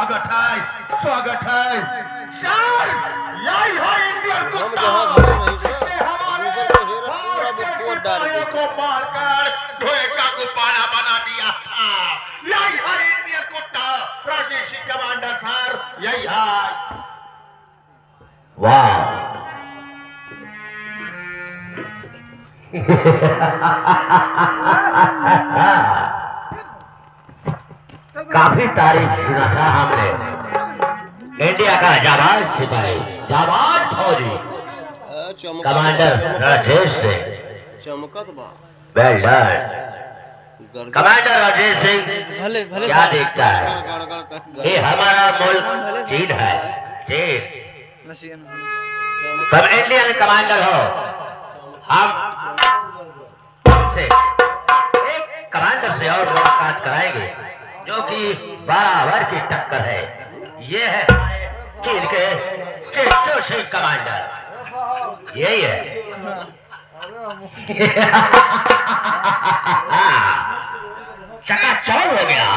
स्वागत है सर। यही है इंडियन कुत्ता जिसने हमारे सिपाहियों को मारकर धोएका को पाना बना दिया था। यही है इंडियन कुत्ता राजेशी कमांडर सर, यही है। वाह काफी तारीफ सुना था हमने। इंडिया का जाबाज सिपाही, जाबाज फौजी commander Rajesh Singh. Well done commander Rajesh Singh. क्या देखता है ये हमारा मुल्क चीन है, चीन। तुम इंडियन कमांडर हो, हम से एक कमांडर से और मुलाकात कराएंगे जो कि बराबर की टक्कर है। ये है चीन के चेचो सिंह कमांडर, यही है। चकाचौंध हो गया।